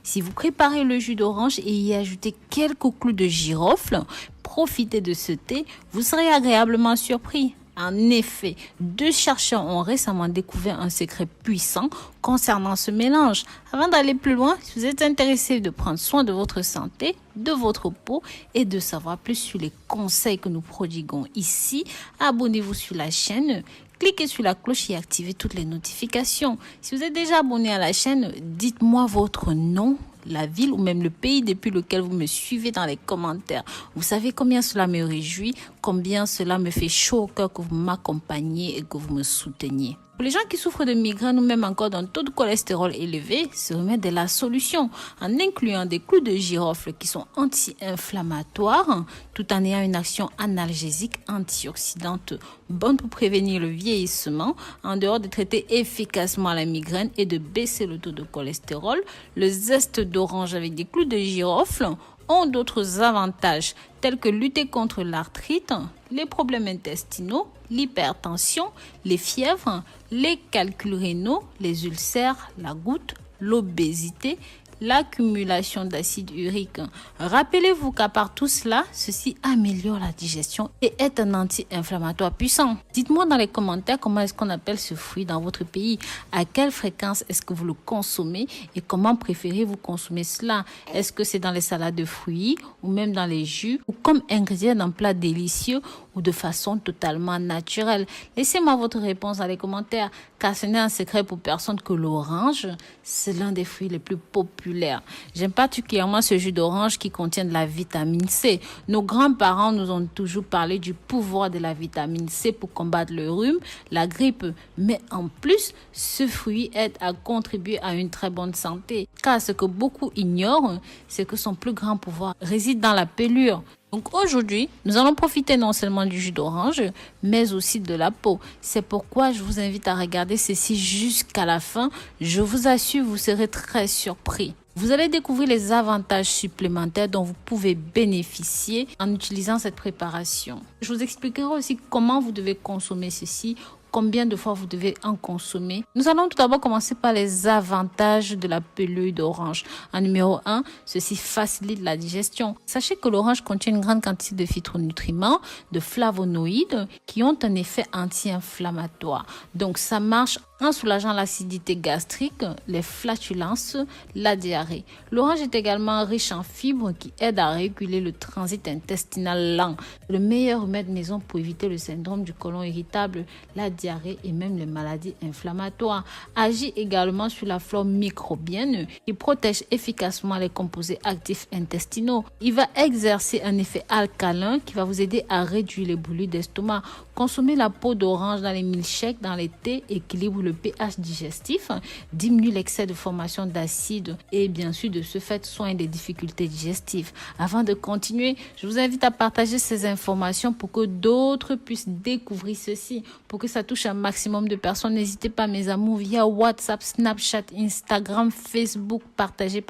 Si vous préparez le jus d'orange et y ajoutez quelques clous de girofle, profitez de ce thé, vous serez agréablement surpris. En effet, 2 chercheurs ont récemment découvert un secret puissant concernant ce mélange. Avant d'aller plus loin, si vous êtes intéressé de prendre soin de votre santé, de votre peau et de savoir plus sur les conseils que nous prodiguons ici, abonnez-vous sur la chaîne. Cliquez sur la cloche et activez toutes les notifications. Si vous êtes déjà abonné à la chaîne, dites-moi votre nom, la ville ou même le pays depuis lequel vous me suivez dans les commentaires. Vous savez combien cela me réjouit, combien cela me fait chaud au cœur que vous m'accompagniez et que vous me souteniez. Pour les gens qui souffrent de migraines ou même encore d'un taux de cholestérol élevé, ce remède est la solution en incluant des clous de girofle qui sont anti-inflammatoires tout en ayant une action analgésique antioxydante bonne pour prévenir le vieillissement. En dehors de traiter efficacement la migraine et de baisser le taux de cholestérol, le zeste d'orange avec des clous de girofle ont d'autres avantages tels que lutter contre l'arthrite, les problèmes intestinaux, l'hypertension, les fièvres, les calculs rénaux, les ulcères, la goutte, l'obésité, l'accumulation d'acide urique. Rappelez-vous qu'à part tout cela, ceci améliore la digestion et est un anti-inflammatoire puissant. Dites-moi dans les commentaires comment est-ce qu'on appelle ce fruit dans votre pays, à quelle fréquence est-ce que vous le consommez et comment préférez-vous consommer cela. Est-ce que c'est dans les salades de fruits ou même dans les jus ou comme ingrédient d'un plat délicieux ou de façon totalement naturelle. Laissez-moi votre réponse dans les commentaires car ce n'est un secret pour personne que l'orange, c'est l'un des fruits les plus populaires. J'aime particulièrement ce jus d'orange qui contient de la vitamine C. Nos grands-parents nous ont toujours parlé du pouvoir de la vitamine C pour combattre le rhume, la grippe. Mais en plus, ce fruit aide à contribuer à une très bonne santé. Car ce que beaucoup ignorent, c'est que son plus grand pouvoir réside dans la pelure. Donc aujourd'hui, nous allons profiter non seulement du jus d'orange, mais aussi de la peau. C'est pourquoi je vous invite à regarder ceci jusqu'à la fin. Je vous assure, vous serez très surpris. Vous allez découvrir les avantages supplémentaires dont vous pouvez bénéficier en utilisant cette préparation. Je vous expliquerai aussi comment vous devez consommer ceci, combien de fois vous devez en consommer. Nous allons tout d'abord commencer par les avantages de la pelure d'orange. En numéro 1, ceci facilite la digestion. Sachez que l'orange contient une grande quantité de phytonutriments, de flavonoïdes qui ont un effet anti-inflammatoire. Donc ça marche en soulageant l'acidité gastrique, les flatulences, la diarrhée. L'orange est également riche en fibres qui aident à réguler le transit intestinal lent. Le meilleur remède maison pour éviter le syndrome du côlon irritable, la diarrhée et même les maladies inflammatoires. Agit également sur la flore microbienne qui protège efficacement les composés actifs intestinaux. Il va exercer un effet alcalin qui va vous aider à réduire les brûlures d'estomac. Consommez la peau d'orange dans les milkshakes, dans les thés, équilibre le pH digestif, diminue l'excès de formation d'acide et bien sûr de ce fait soigne des difficultés digestives. Avant de continuer, je vous invite à partager ces informations pour que d'autres puissent découvrir ceci, pour que ça touche un maximum de personnes. N'hésitez pas mes amours via WhatsApp, Snapchat, Instagram, Facebook, partagez.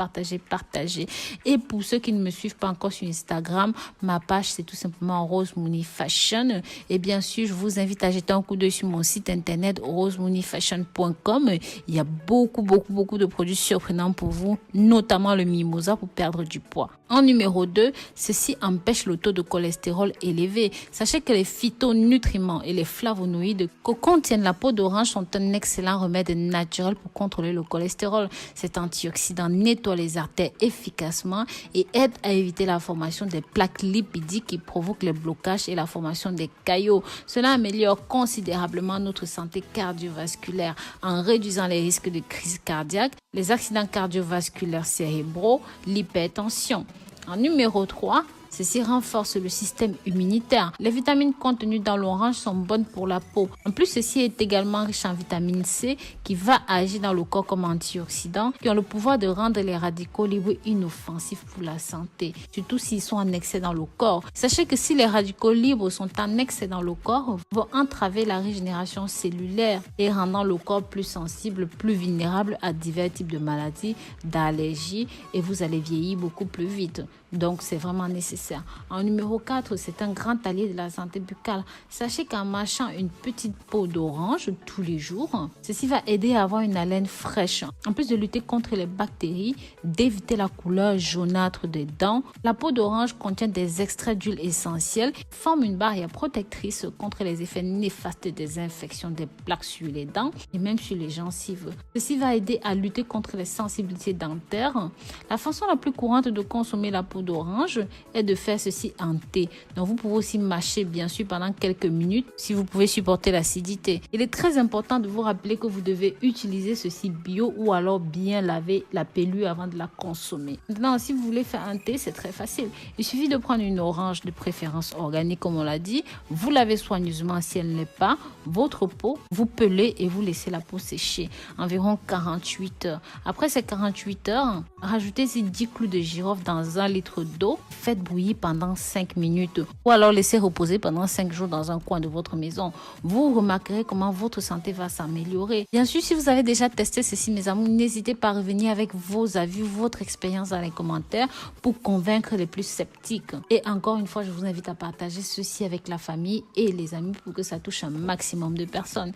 Et pour ceux qui ne me suivent pas encore sur Instagram, ma page c'est tout simplement Rose Mouni Fashion et bien sûr je vous invite à jeter un coup d'œil sur mon site internet rosemoonifashion.com. Il y a beaucoup de produits surprenants pour vous, notamment le mimosa pour perdre du poids. En numéro 2, ceci empêche le taux de cholestérol élevé. Sachez que les phytonutriments et les flavonoïdes que contiennent la peau d'orange sont un excellent remède naturel pour contrôler le cholestérol. Cet antioxydant nettoie les artères efficacement et aide à éviter la formation des plaques lipidiques qui provoquent les blocages et la formation des caillots. Cela améliore considérablement notre santé cardiovasculaire en réduisant les risques de crise cardiaque, les accidents cardiovasculaires cérébraux, l'hypertension. En numéro 3, ceci renforce le système immunitaire. Les vitamines contenues dans l'orange sont bonnes pour la peau. En plus, ceci est également riche en vitamine C qui va agir dans le corps comme antioxydant, qui ont le pouvoir de rendre les radicaux libres inoffensifs pour la santé, surtout s'ils sont en excès dans le corps. Sachez que si les radicaux libres sont en excès dans le corps, vont entraver la régénération cellulaire et rendant le corps plus sensible, plus vulnérable à divers types de maladies, d'allergies et vous allez vieillir beaucoup plus vite. Donc, c'est vraiment nécessaire nécessaire. En numéro 4, c'est un grand allié de la santé buccale. Sachez qu'en mâchant une petite peau d'orange tous les jours, ceci va aider à avoir une haleine fraîche. En plus de lutter contre les bactéries, d'éviter la couleur jaunâtre des dents, la peau d'orange contient des extraits d'huile essentielle, forme une barrière protectrice contre les effets néfastes des infections des plaques sur les dents et même sur les gencives. Ceci va aider à lutter contre les sensibilités dentaires. La façon la plus courante de consommer la peau d'orange est de faire ceci en thé. Donc vous pouvez aussi mâcher bien sûr pendant quelques minutes si vous pouvez supporter l'acidité. Il est très important de vous rappeler que vous devez utiliser ceci bio ou alors bien laver la pelure avant de la consommer. Maintenant, si vous voulez faire un thé, c'est très facile. Il suffit de prendre une orange de préférence organique comme on l'a dit, vous lavez soigneusement si elle n'est pas, votre peau, vous pelez et vous laissez la peau sécher environ 48 heures. Après ces 48 heures, rajoutez ces 10 clous de girofle dans 1 litre d'eau, faites bouillir pendant 5 minutes ou alors laissez reposer pendant 5 jours dans un coin de votre maison. Vous remarquerez comment votre santé va s'améliorer. Bien sûr, si vous avez déjà testé ceci, mes amis, n'hésitez pas à revenir avec vos avis, votre expérience dans les commentaires pour convaincre les plus sceptiques. Et encore une fois, je vous invite à partager ceci avec la famille et les amis pour que ça touche un maximum de personnes.